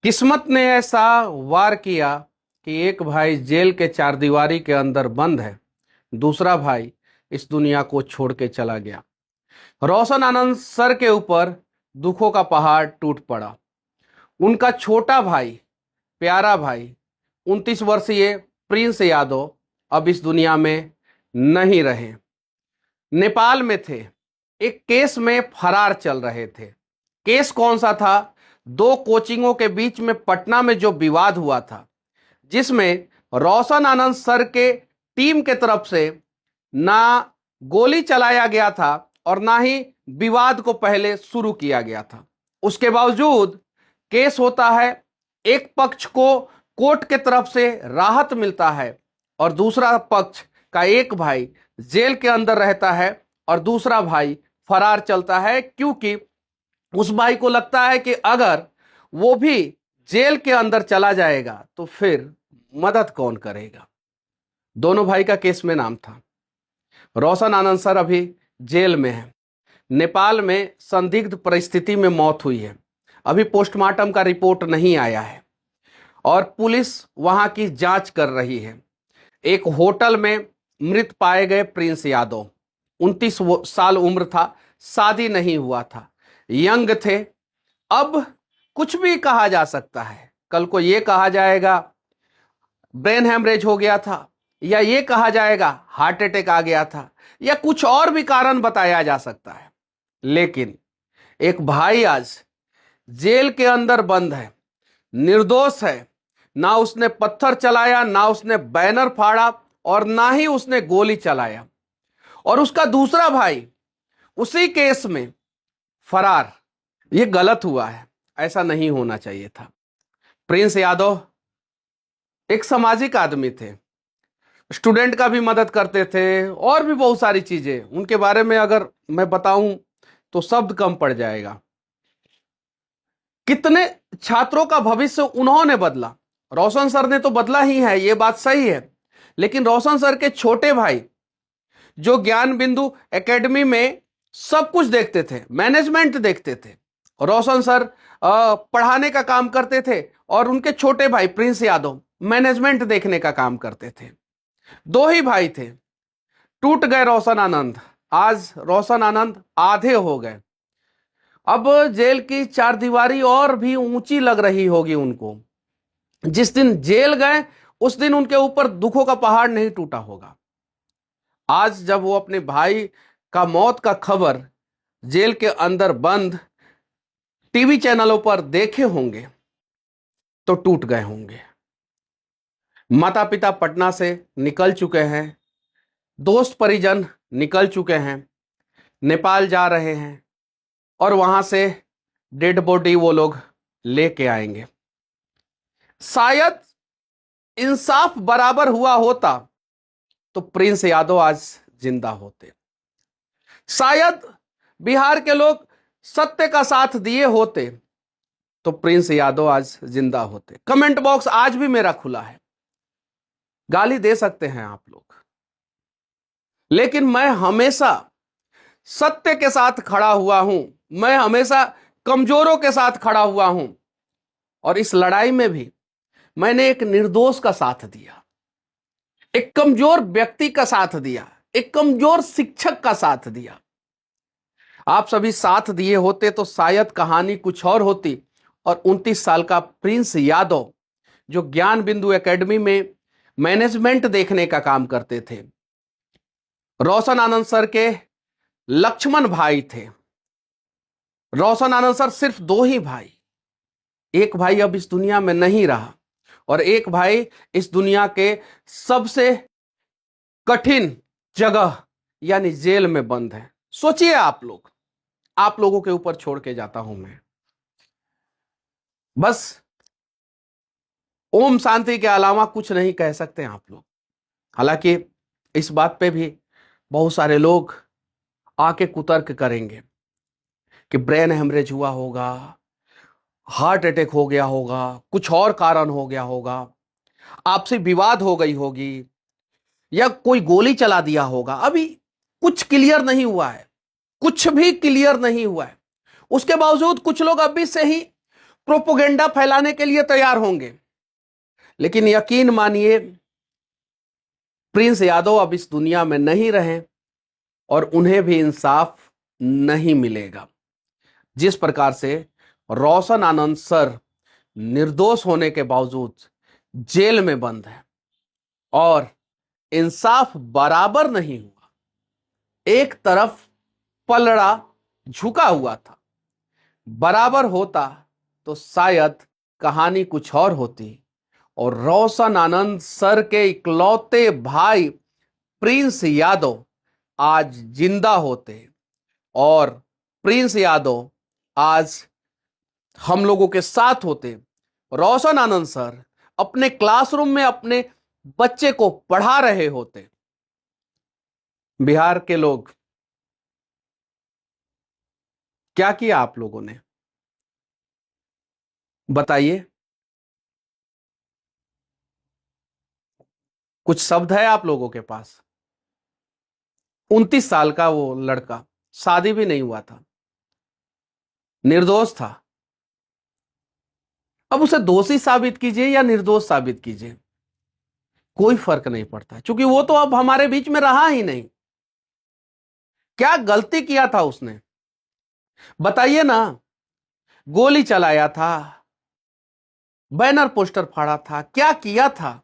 किस्मत ने ऐसा वार किया कि एक भाई जेल के चारदीवारी के अंदर बंद है, दूसरा भाई इस दुनिया को छोड़ के चला गया। रोशन आनंद सर के ऊपर दुखों का पहाड़ टूट पड़ा। उनका छोटा भाई, प्यारा भाई, 29 वर्षीय प्रिंस यादव अब इस दुनिया में नहीं रहे। नेपाल में थे, एक केस में फरार चल रहे थे। केस कौन सा था? दो कोचिंगों के बीच में पटना में जो विवाद हुआ था, जिसमें रोशन आनंद सर के टीम के तरफ से ना गोली चलाया गया था और ना ही विवाद को पहले शुरू किया गया था। उसके बावजूद केस होता है, एक पक्ष को कोर्ट के तरफ से राहत मिलता है और दूसरा पक्ष का एक भाई जेल के अंदर रहता है और दूसरा भाई फरार चलता है, क्योंकि उस भाई को लगता है कि अगर वो भी जेल के अंदर चला जाएगा तो फिर मदद कौन करेगा। दोनों भाई का केस में नाम था। रोशन आनंद सर अभी जेल में है। नेपाल में संदिग्ध परिस्थिति में मौत हुई है। अभी पोस्टमार्टम का रिपोर्ट नहीं आया है और पुलिस वहां की जांच कर रही है। एक होटल में मृत पाए गए प्रिंस यादव, 29 साल उम्र था, शादी नहीं हुआ था, यंग थे। अब कुछ भी कहा जा सकता है। कल को यह कहा जाएगा ब्रेन हैमरेज हो गया था, या यह कहा जाएगा हार्ट अटैक आ गया था, या कुछ और भी कारण बताया जा सकता है। लेकिन एक भाई आज जेल के अंदर बंद है, निर्दोष है। ना उसने पत्थर चलाया, ना उसने बैनर फाड़ा और ना ही उसने गोली चलाया। और उसका दूसरा भाई उसी केस में फरार। यह गलत हुआ है, ऐसा नहीं होना चाहिए था। प्रिंस यादव एक सामाजिक आदमी थे, स्टूडेंट का भी मदद करते थे और भी बहुत सारी चीजें। उनके बारे में अगर मैं बताऊं तो शब्द कम पड़ जाएगा। कितने छात्रों का भविष्य उन्होंने बदला। रोशन सर ने तो बदला ही है, यह बात सही है। लेकिन रोशन सर के छोटे भाई जो ज्ञान बिंदु एकेडमी में सब कुछ देखते थे, मैनेजमेंट देखते थे, रोशन सर पढ़ाने का काम करते थे और उनके छोटे भाई प्रिंस यादव मैनेजमेंट देखने का काम करते थे। दो ही भाई थे। टूट गए रोशन आनंद। आज रोशन आनंद आधे हो गए। अब जेल की चारदीवारी और भी ऊंची लग रही होगी उनको। जिस दिन जेल गए उस दिन उनके ऊपर दुखों का पहाड़ नहीं टूटा होगा। आज जब वो अपने भाई का मौत का खबर जेल के अंदर बंद टीवी चैनलों पर देखे होंगे तो टूट गए होंगे। माता पिता पटना से निकल चुके हैं, दोस्त परिजन निकल चुके हैं, नेपाल जा रहे हैं और वहां से डेड बॉडी वो लोग लेके आएंगे। शायद इंसाफ बराबर हुआ होता तो प्रिंस यादव आज जिंदा होते। शायद बिहार के लोग सत्य का साथ दिए होते तो प्रिंस यादव आज जिंदा होते। कमेंट बॉक्स आज भी मेरा खुला है, गाली दे सकते हैं आप लोग, लेकिन मैं हमेशा सत्य के साथ खड़ा हुआ हूं। मैं हमेशा कमजोरों के साथ खड़ा हुआ हूं और इस लड़ाई में भी मैंने एक निर्दोष का साथ दिया, एक कमजोर व्यक्ति का साथ दिया, एक कमजोर शिक्षक का साथ दिया। आप सभी साथ दिए होते तो शायद कहानी कुछ और होती और 29 साल का प्रिंस यादव जो ज्ञान बिंदु एकेडमी में मैनेजमेंट देखने का काम करते थे, रोशन आनंद सर के लक्ष्मण भाई थे। रोशन आनंद सर सिर्फ दो ही भाई, एक भाई अब इस दुनिया में नहीं रहा और एक भाई इस दुनिया के सबसे कठिन जगह यानी जेल में बंद है। सोचिए आप लोगों के ऊपर छोड़ के जाता हूं मैं। बस ओम शांति के अलावा कुछ नहीं कह सकते आप लोग। हालांकि इस बात पे भी बहुत सारे लोग आके कुतर्क करेंगे कि ब्रेन हेमरेज हुआ होगा, हार्ट अटैक हो गया होगा, कुछ और कारण हो गया होगा, आपसे विवाद हो गई होगी या कोई गोली चला दिया होगा। अभी कुछ क्लियर नहीं हुआ है, कुछ भी क्लियर नहीं हुआ है। उसके बावजूद कुछ लोग अभी से ही प्रोपोगेंडा फैलाने के लिए तैयार होंगे। लेकिन यकीन मानिए, प्रिंस यादव अब इस दुनिया में नहीं रहे और उन्हें भी इंसाफ नहीं मिलेगा। जिस प्रकार से रोशन आनंद सर निर्दोष होने के बावजूद जेल में बंद है और इंसाफ बराबर नहीं हुआ, एक तरफ पलड़ा झुका हुआ था, बराबर होता तो शायद कहानी कुछ और होती और रोशन आनंद सर के इकलौते भाई प्रिंस यादव आज जिंदा होते और प्रिंस यादव आज हम लोगों के साथ होते। रोशन आनंद सर अपने क्लासरूम में अपने बच्चे को पढ़ा रहे होते। बिहार के लोग, क्या किया आप लोगों ने बताइए? कुछ शब्द है आप लोगों के पास? 29 साल का वो लड़का, शादी भी नहीं हुआ था, निर्दोष था। अब उसे दोषी साबित कीजिए या निर्दोष साबित कीजिए, कोई फर्क नहीं पड़ता, क्योंकि वो तो अब हमारे बीच में रहा ही नहीं। क्या गलती किया था उसने बताइए ना? गोली चलाया था, बैनर पोस्टर फाड़ा था, क्या किया था?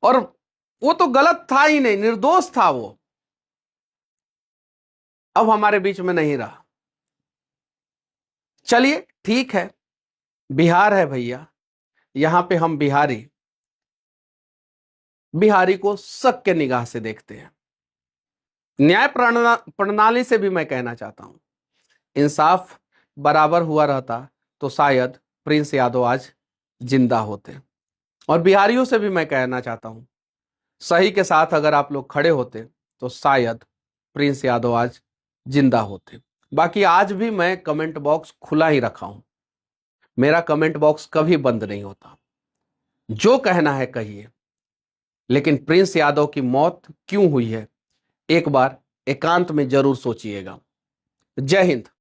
और वो तो गलत था ही नहीं, निर्दोष था वो। अब हमारे बीच में नहीं रहा। चलिए ठीक है, बिहार है भैया, यहां पे हम बिहारी को शक के निगाह से देखते हैं। न्याय प्रणाली से भी मैं कहना चाहता हूं, इंसाफ बराबर हुआ रहता तो शायद प्रिंस यादव आज जिंदा होते। और बिहारियों से भी मैं कहना चाहता हूं, सही के साथ अगर आप लोग खड़े होते तो शायद प्रिंस यादव आज जिंदा होते। बाकी आज भी मैं कमेंट बॉक्स खुला ही रखा हूं, मेरा कमेंट बॉक्स कभी बंद नहीं होता। जो कहना है कहिए, लेकिन प्रिंस यादव की मौत क्यों हुई है, एक बार एकांत में जरूर सोचिएगा। जय हिंद।